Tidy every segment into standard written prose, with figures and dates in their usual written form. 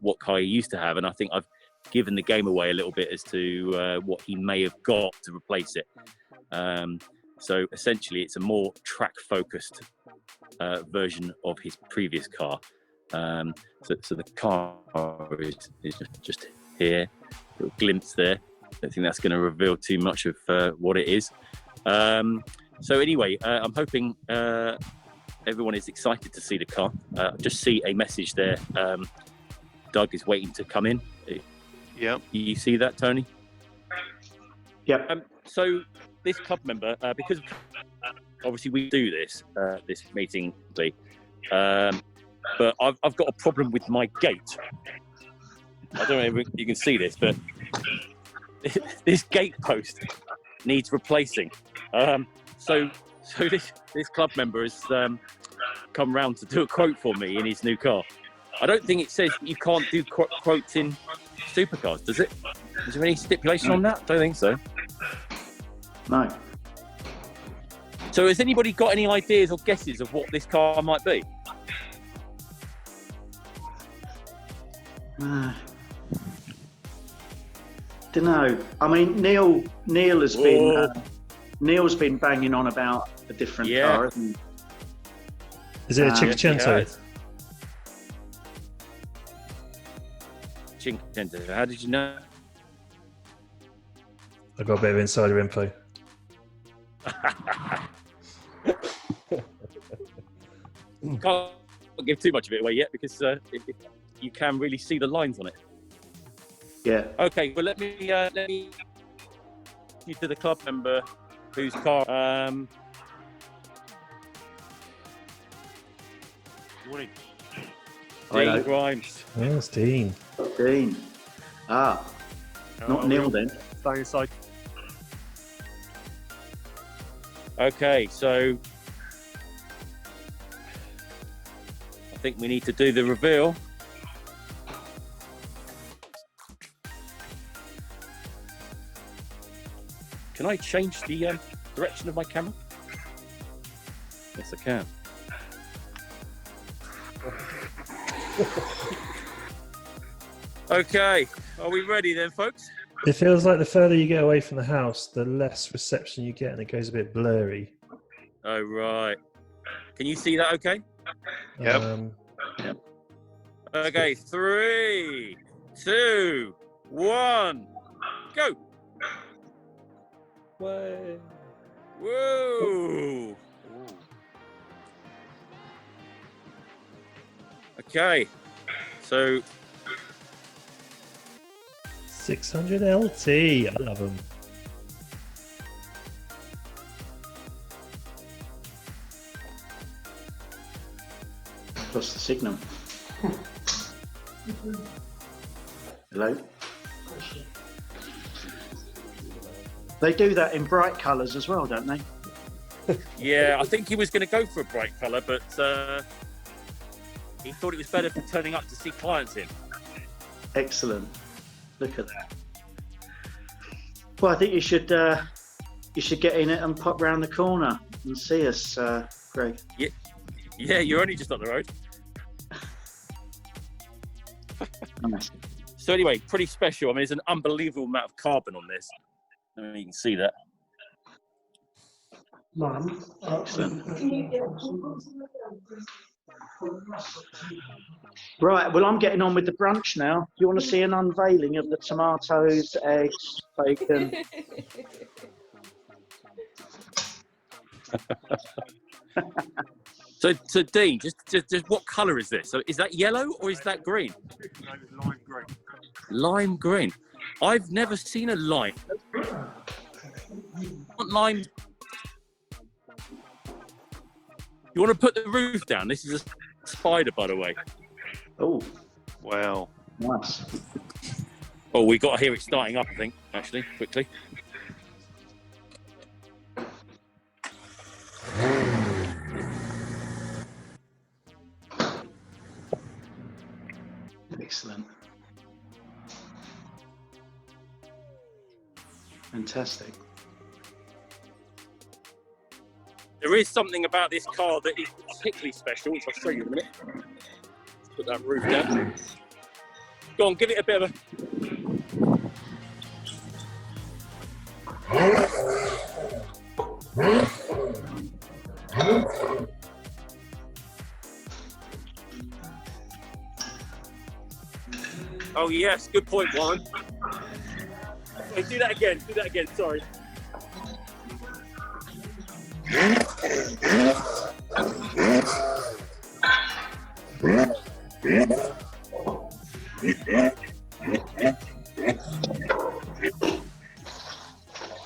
What car he used to have, and I think I've given the game away a little bit as to what he may have got to replace it. So essentially, it's a more track-focused version of his previous car. So the car is just here, a little glimpse there. I don't think that's going to reveal too much of what it is. So anyway, I'm hoping everyone is excited to see the car. Just see a message there. Doug is waiting to come in. Yeah. You see that, Tony? Yeah. So this club member, because obviously we do this meeting, but I've got a problem with my gate. I don't know if you can see this, but this gate post needs replacing. So this club member has come round to do a quote for me in his new car. I don't think it says you can't do quotes in supercars, does it? Is there any stipulation on that? I don't think so. No. So has anybody got any ideas or guesses of what this car might be? Don't know. I mean, Neil has been Neil's been banging on about a different car, hasn't he? Is it a Cinquecento? Cinquecento. How did you know? I got a bit of insider info. Can't give too much of it away yet because you can really see the lines on it. Yeah. Okay. Well, let me you to the club member whose car. Morning. Dean Grimes. Yes, Dean. Dean. Not Neil then. Stay inside. Okay, so I think we need to do the reveal. Can I change the direction of my camera? Yes, I can. Okay, are we ready then, folks? It feels like the further you get away from the house, the less reception you get, and it goes a bit blurry. Oh, right. Can you see that okay? Yep. Yep. Okay, 3, 2, 1, go! Way. Whoa! Okay, so 600 LT. I love them. Lost the signal. Hello. They do that in bright colours as well, don't they? yeah, I think he was going to go for a bright colour, but he thought it was better for turning up to see clients in. Excellent. Look at that. Well, I think you should get in it and pop round the corner and see us, Greg. Yeah, you're only just up the road. Nice. So anyway, pretty special. I mean, there's an unbelievable amount of carbon on this. I mean, you can see that. Excellent. Right, well, I'm getting on with the brunch now. Do you want to see an unveiling of the tomatoes, eggs, bacon? So Dean, just what colour is this? So is that yellow or is that green? Lime green. Lime green. I've never seen a lime. What lime? You want to put the roof down? This is a spider, by the way. Oh, Wow. nice. Oh, we got to hear it starting up, I think, actually, quickly. Excellent. Fantastic. There is something about this car that is particularly special, which I'll show you in a minute. Let's put that roof down. Go on, give it a bit of a... Oh yes, good point, Warren. Okay, do that again, sorry.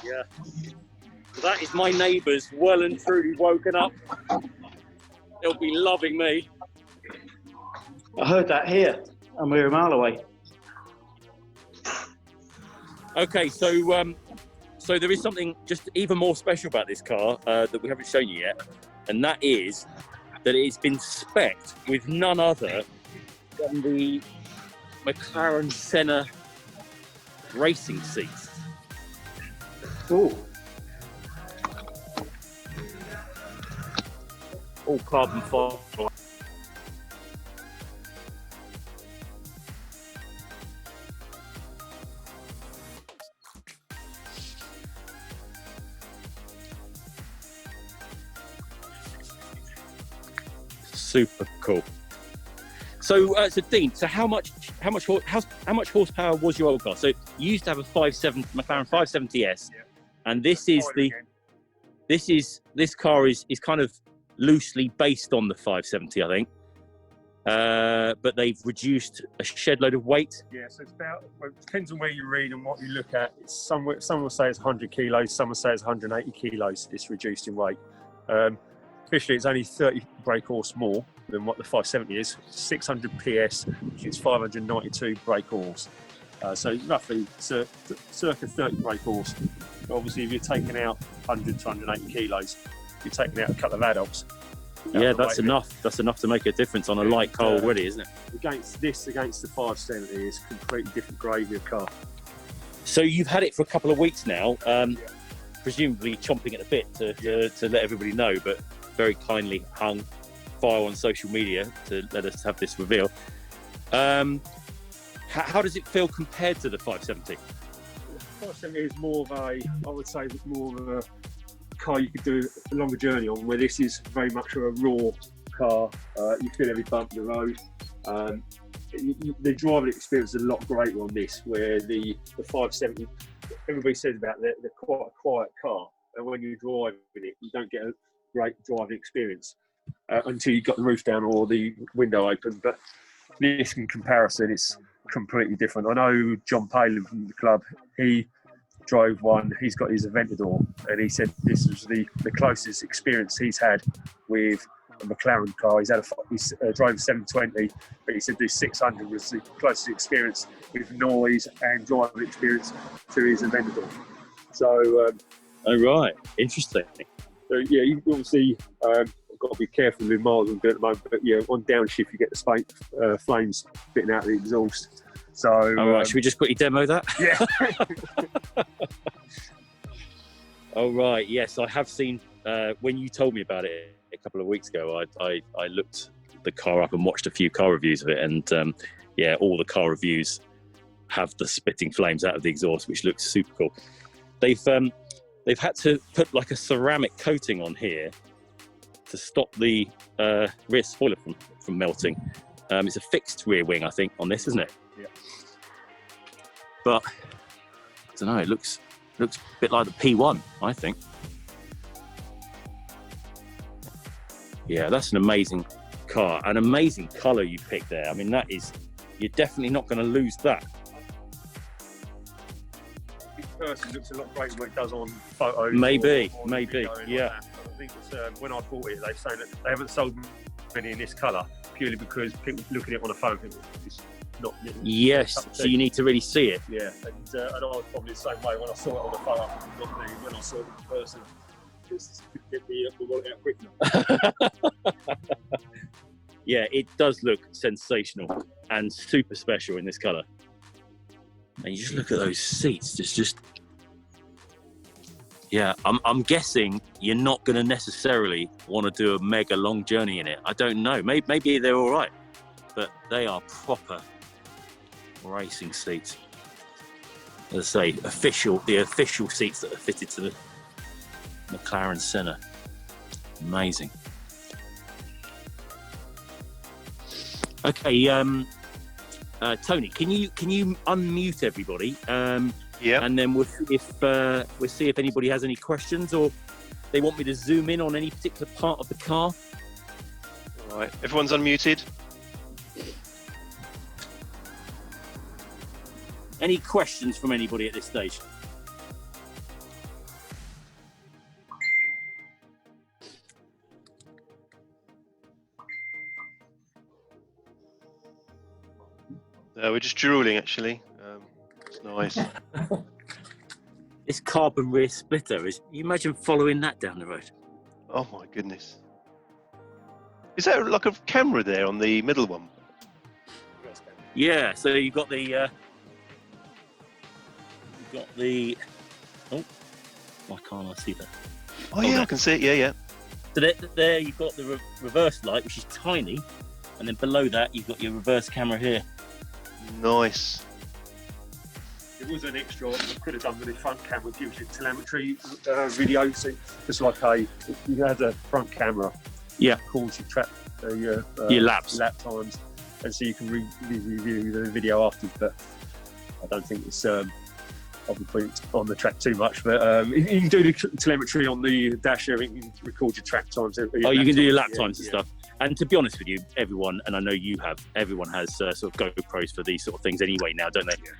Yeah. So that is my neighbours well and truly woken up. They'll be loving me. I heard that here, and we're a mile away. Okay, so there is something just even more special about this car that we haven't shown you yet, and that is that it's been spec'd with none other than the McLaren Senna racing seats. Oh, All carbon fibre. Super cool. So Dean, so how much horsepower was your old car? So you used to have a McLaren 570S, Yeah. and this car is kind of loosely based on the 570, I think. But they've reduced a shed load of weight. Yeah, so it's about, well, it depends on where you read and what you look at. It's somewhere, some will say it's 100 kilos, some will say it's 180 kilos. It's reduced in weight. Officially, it's only 30 brake horse more than what the 570 is. 600 PS, which is 592 brake horse. So roughly circa 30 brake horse. But obviously, if you're taking out 100 to 180 kilos, you're taking out a couple of adults. Yeah, that's enough. That's enough to make a difference on a light car already, isn't it? Against the 570 is a completely different gravy of car. So you've had it for a couple of weeks now, presumably chomping at the bit to let everybody know, but very kindly hung fire on social media to let us have this reveal. How does it feel compared to the 570? 570 is more of a, I would say, more of a car you could do a longer journey on, where this is very much a raw car. You feel every bump in the road. The driving experience is a lot greater on this, where the 570, everybody says about they're quite a quiet car, and when you drive in it, you don't get a great driving experience until you've got the roof down or the window open. But this, in comparison, it's completely different. I know John Palin from the club, he drove one, he's got his Aventador, and he said this was the closest experience he's had with a McLaren car. He's drove a 720, but he said this 600 was the closest experience with noise and driving experience to his Aventador. So, Oh right, interesting. so yeah, you obviously got to be careful with miles and at the moment. But yeah, on downshift you get the flames spitting out of the exhaust. So, All right, should we just quickly demo that? yeah. Oh right, yes, I have seen. When you told me about it a couple of weeks ago, I looked the car up and watched a few car reviews of it, and yeah, all the car reviews have the spitting flames out of the exhaust, which looks super cool. They've had to put like a ceramic coating on here to stop the rear spoiler from melting. It's a fixed rear wing, I think, on this, isn't it? Yeah. But I don't know. It looks a bit like the P1, I think. Yeah, that's an amazing car, an amazing colour you picked there. I mean, you're definitely not going to lose that. In person looks a lot greater than what it does on photos. Maybe, or maybe, video and yeah. like that. I think it's, when I bought it, they're saying that they haven't sold many in this colour purely because people looking at it on a phone think it's not. Yes, so you need to really see it. Yeah, and I was probably the same way when I saw it on the photo. Not me, when I saw it in person, just get the wallet out quick enough. Yeah, it does look sensational and super special in this colour. And you just look at those seats, it's just Yeah, I'm guessing you're not going to necessarily want to do a mega long journey in it. I don't know. Maybe they're all right, but they are proper racing seats. As I say, the official seats that are fitted to the McLaren Senna. Amazing. Okay, Tony, can you unmute everybody? Yeah. And then we'll see if anybody has any questions or they want me to zoom in on any particular part of the car. All right. Everyone's unmuted. Any questions from anybody at this stage? We're just drooling, actually. It's nice. This carbon rear splitter you imagine following that down the road? Oh my goodness. Is that like a camera there on the middle one? Yeah, so you've got the oh, why can't I see that? Oh yeah, no. I can see it. Yeah, yeah. So there you've got the reverse light, which is tiny, and then below that you've got your reverse camera here. Nice. It was an extra. I could have done with the front camera. Gives you telemetry video. So it's like you had a front camera. Yeah. Calls you track your laps. lap times, and so you can review the video after. But I don't think it's I'll be putting it on the track too much. But you can do the telemetry on the dash. You can record your track times. You can do your lap times and stuff. And to be honest with you, everyone, and I know you have, everyone has sort of GoPros for these sort of things anyway now, don't they? Yeah.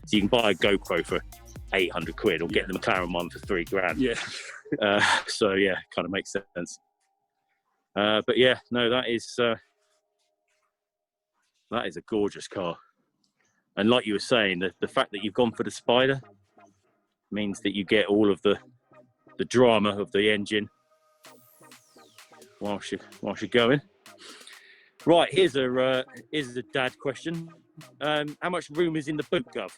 So you can buy a GoPro for 800 quid or get the McLaren one for $3,000. Yeah. So yeah, kind of makes sense. But yeah, no, that is a gorgeous car. And like you were saying, the fact that you've gone for the Spider means that you get all of the drama of the engine whilst you're going. Right, here's a dad question. How much room is in the boot, Gov?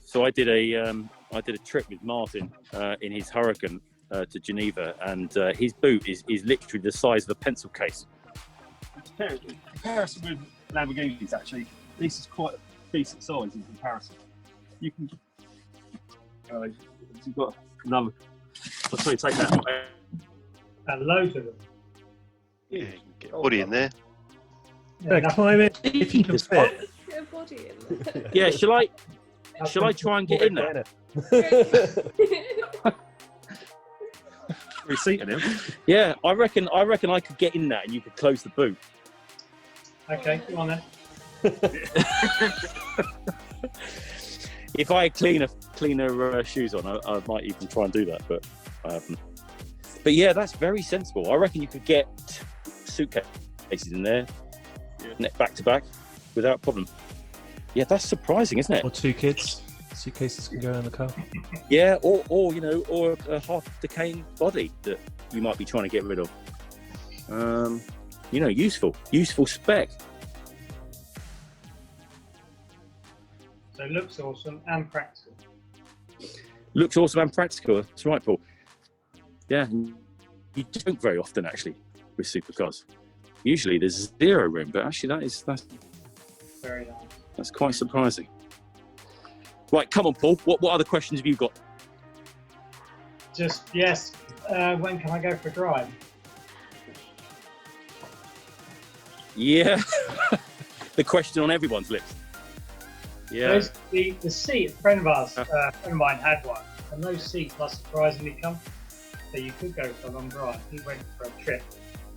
So I did a trip with Martin in his Hurricane to Geneva, and his boot is literally the size of a pencil case. In comparison with Lamborghinis, actually, this is quite a decent size in comparison. You can, you've got another. I'll try to take that away. And loads of them. Yeah, you can get a body in there. Yeah, climb in if you can fit. Get a body in there. Yeah, shall I try and get in there? Seating him. Yeah, I reckon I could get in that, and you could close the boot. Okay, come on then. If I had cleaner shoes on, I might even try and do that, but I haven't. But yeah, that's very sensible. I reckon you could get suitcases in there, back to back, without problem. Yeah, that's surprising, isn't it? Or two kids. Suitcases can go in the car. Yeah, or a half decaying body that you might be trying to get rid of. Useful spec. So it looks awesome and practical. Looks awesome and practical. That's right, Paul. Yeah, you don't very often actually with supercars. Usually there's zero room, but actually that's Very nice. That's quite surprising. Right, come on, Paul. What other questions have you got? Just, yes, when can I go for a drive? Yeah, the question on everyone's lips. Yeah. The seat, a friend of ours, a friend of mine had one, and those seats are surprisingly comfortable. So you could go for a long drive. He went for a trip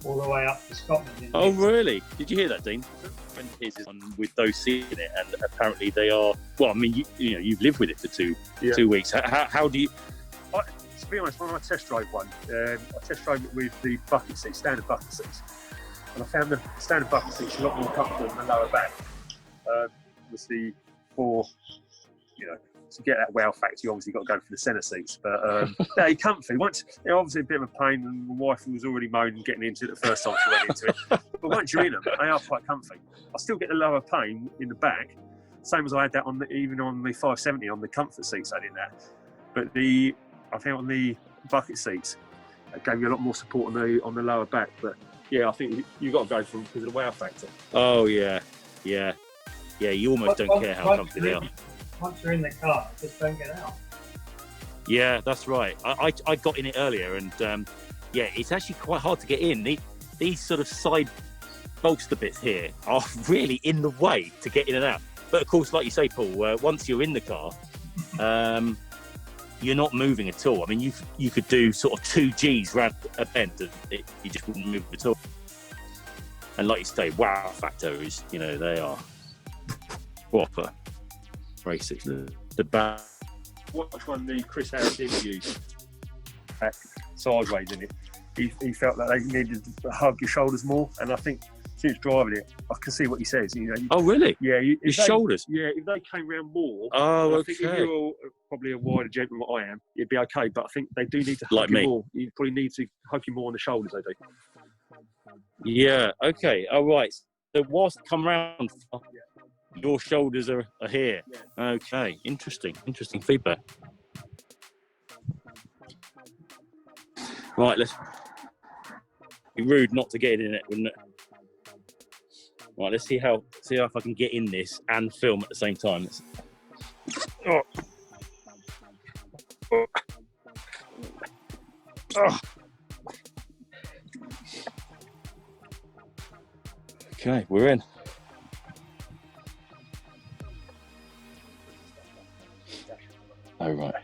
all the way up to Scotland. Oh, really? Did you hear that, Dean? A friend of his is on with those seats in it, and apparently they are. Well, I mean, you've lived with it for 2 weeks. How do you? To be honest, when I test drove one, I test drove it with the bucket seats, standard bucket seats, and I found the standard bucket seats a lot more comfortable than the lower back. Was the to get that wow factor, you obviously got to go for the centre seats. But they're comfy. Once they're obviously a bit of a pain, and my wife was already moaning getting into it the first time she went into it. But once you're in them, they are quite comfy. I still get the lower pain in the back, same as I had that even on the 570 on the comfort seats. I did that, but I think on the bucket seats, it gave you a lot more support on the lower back. But yeah, I think you got to go for them because of the wow factor. Oh yeah. You almost don't care how comfy they are. Once you're in the car, just don't get out. Yeah, that's right. I got in it earlier, and it's actually quite hard to get in. These sort of side bolster bits here are really in the way to get in and out. But of course, like you say, Paul, once you're in the car, you're not moving at all. I mean, you could do sort of 2 Gs round a bend, and you just wouldn't move at all. And like you say, wow factor is, they are proper races. The back. Watch one of the Chris Harris interviews back sideways in it. He felt that they needed to hug your shoulders more, and I think since driving it, I can see what he says. Oh, really? Yeah, his shoulders. Yeah, if they came round more. Oh, I think if you're probably a wider gentleman like I am, it'd be okay. But I think they do need to hug like you me. more. You probably need to hug you more on the shoulders. They do. Yeah. Okay. All right. So whilst come round, your shoulders are here. Yeah. Okay. Interesting feedback. Right. Let's be rude not to get in it, wouldn't it? Right. Let's see if I can get in this and film at the same time. Oh. Okay, we're in. Oh, right.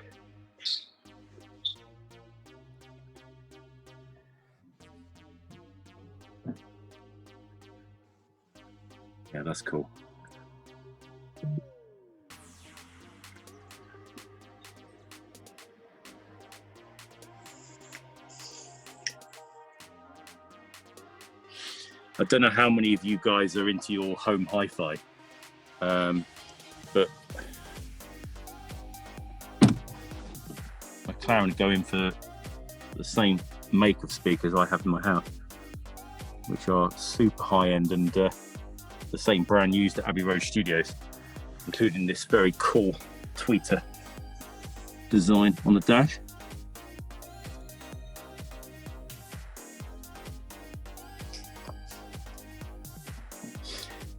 Yeah, that's cool. I don't know how many of you guys are into your home hi-fi, but McLaren go in for the same make of speakers I have in my house, which are super high-end and the same brand used at Abbey Road Studios, including this very cool tweeter design on the dash.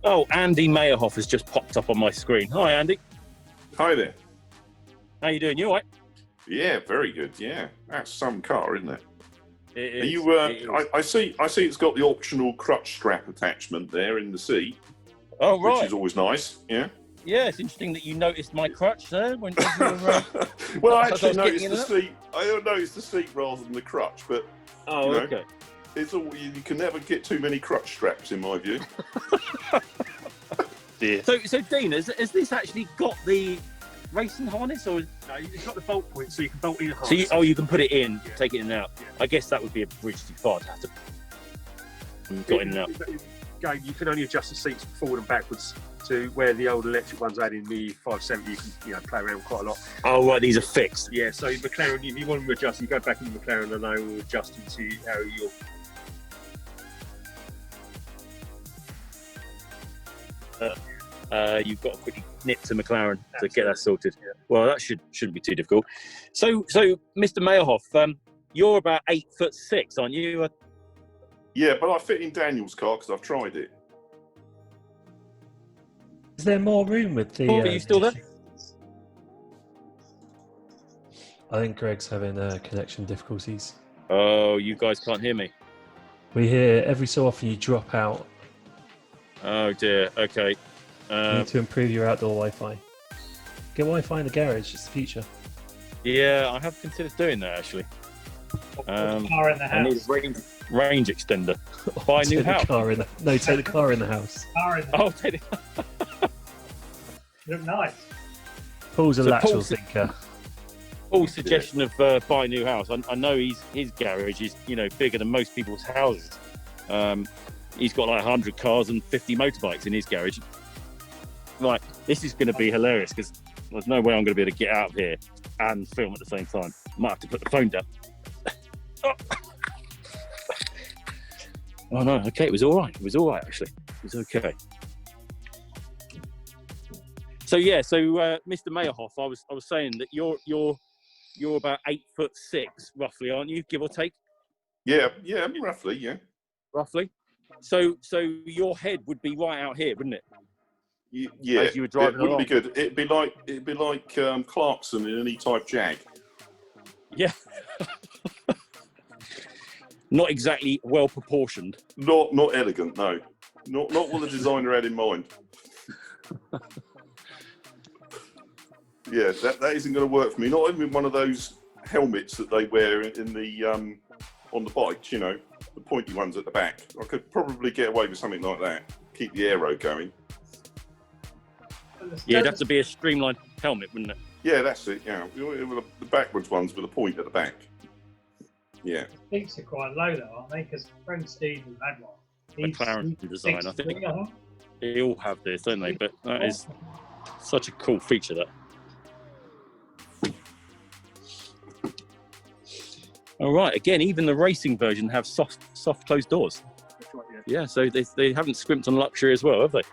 Oh, Andy Meyerhoff has just popped up on my screen. Hi, Andy. Hi there. How you doing? You all right? Yeah, very good. Yeah, that's some car, isn't it? It Are is. you? It is. I see. It's got the optional crutch strap attachment there in the seat, Oh, right. which is always nice. Yeah. Yeah, it's interesting that you noticed my crutch there when you were. Well, I as actually was noticed getting the in seat. I noticed the seat rather than the crutch, but Oh, you know. okay. it's all you can never get too many crutch straps, in my view. Dear. So Dean, has this actually got the racing harness, or No, it's got the bolt point, so you can bolt in a harness. you can put it in, Yeah. take it in and out? Yeah. I guess that would be a bridge too far to have to got in and out. Again, you can only adjust the seats forward and backwards to where the old electric ones had in the 570. You can play around quite a lot. Oh, right, these are fixed. Yeah, so McLaren, if you want them to adjust, you go back into McLaren and they will adjust into how you're. You've got to quickly nip to McLaren to get that sorted. Yeah. Well, that shouldn't be too difficult. So Mr. Meyerhoff, you're about 8'6", aren't you? Yeah, but I fit in Daniel's car because I've tried it. Is there more room with the? Paul, are you still there? I think Greg's having connection difficulties. Oh, you guys can't hear me. We hear every so often you drop out. Oh dear. Okay. You need to improve your outdoor Wi-Fi. Get Wi-Fi in the garage. It's the future. Yeah, I have considered doing that actually. Car in the I need house. a range extender. Buy a new house. Take the car in the house. Car in the Oh, house. take it. You look nice. Paul's a So lateral Paul's- thinker. Paul's suggestion of buy a new house. I know his garage is bigger than most people's houses. He's got like 100 cars and 50 motorbikes in his garage. Right, this is going to be hilarious because There's no way I'm going to be able to get out of here and film at the same time. Might have to put the phone down. Oh no, okay, it was all right. It was all right, actually. It was okay. So yeah, Mr. Meyerhoff, I was saying that you're about 8'6", roughly, aren't you? Give or take. Yeah, roughly, yeah. Roughly. So your head would be right out here, wouldn't it? Yeah, as you were driving it wouldn't along. be good. It'd be like Clarkson in any type Jag. Yeah. Not exactly well proportioned. Not elegant, no. Not what the designer had in mind. Yeah, that isn't going to work for me. Not even one of those helmets that they wear in the on the bikes, you know, the pointy ones at the back. I could probably get away with something like that. Keep the aero going. Yeah, it'd have to be a streamlined helmet, wouldn't it? Yeah, that's it. Yeah, the backwards ones with a point at the back. Yeah. The seats are quite low though, aren't they? Because friend Steve who had one. McLaren design, I think. They all have this, don't they? But that is such a cool feature, that. All right. Again, even the racing version have soft closed doors. That's right, yeah. Yeah, so they haven't scrimped on luxury as well, have they?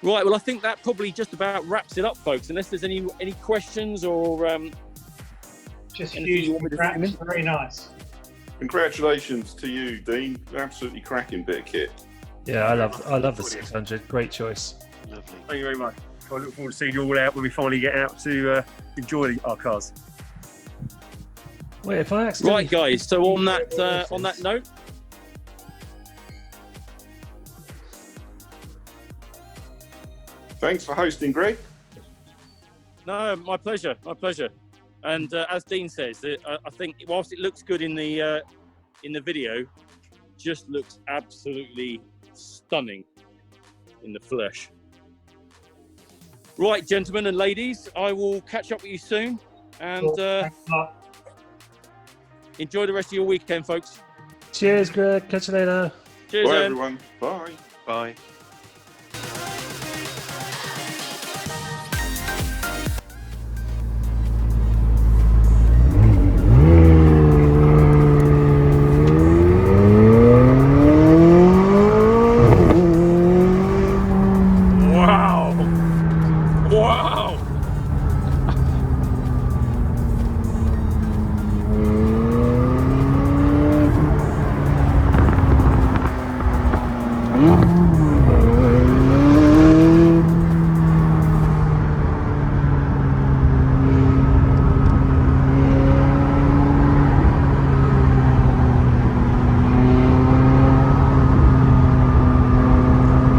Right. Well, I think that probably just about wraps it up, folks. Unless there's any questions or Just anything huge you want me to zoom in? very nice. Congratulations to you, Dean. Absolutely cracking bit of kit. Yeah, I love the 600. Great choice. Lovely. Thank you very much. I look forward to seeing you all out when we finally get out to enjoy our cars. Wait, if I accidentally... Right, guys. So on that note, Thanks for hosting, Greg. no, my pleasure, my pleasure. And as Dean says, I think whilst it looks good in the video, just looks absolutely stunning in the flesh. Right, gentlemen and ladies, I will catch up with you soon, and Thanks a lot. enjoy the rest of your weekend, folks. Cheers, Greg. Catch you later. Cheers, Bye, Ed. everyone. Bye. Bye. Wow! Wow!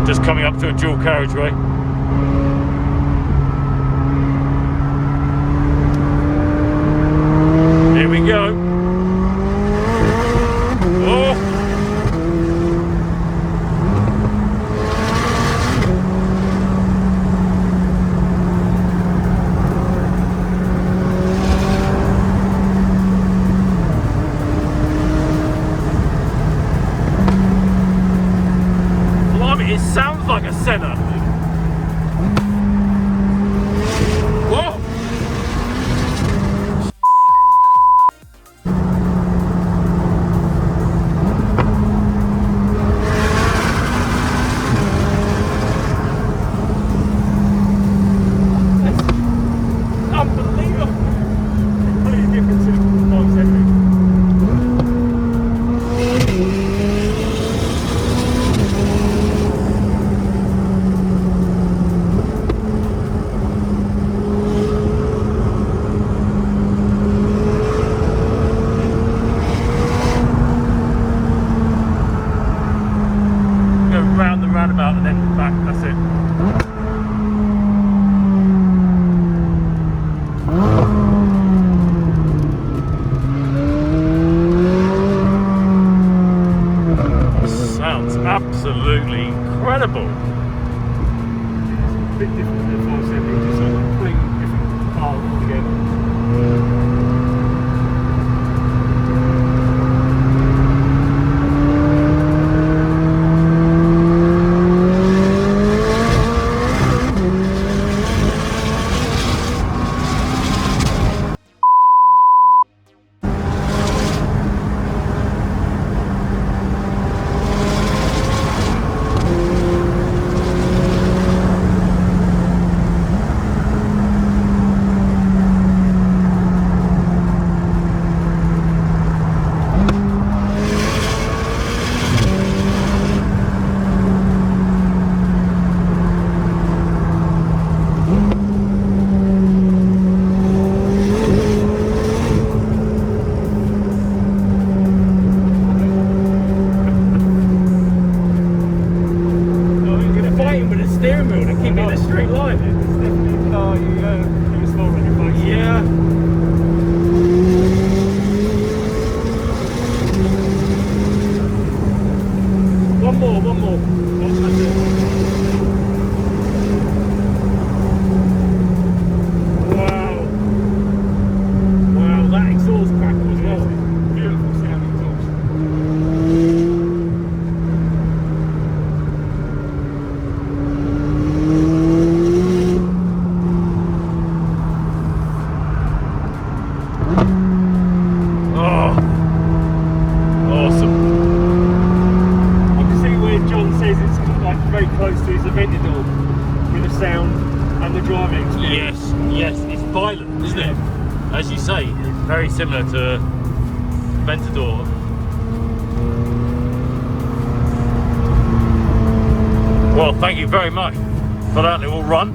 Just coming up to a dual carriageway. Here we go. Oh! Blimey, it sounds like a Senna. Whoa! Unbelievable! Completely different to the 570. Go round the roundabout and then back, that's it. Sounds absolutely incredible. It's a bit different than the 470, just a completely different car altogether. One more. That's it. Wow, that exhaust crackle as well. Beautiful sound exhaust. Oh, awesome. I can see where John says it's like very close to his Aventador with the sound and the driving experience. Yes, it's violent, isn't it? As you say, it's very similar to Aventador. Well, thank you very much for that little run.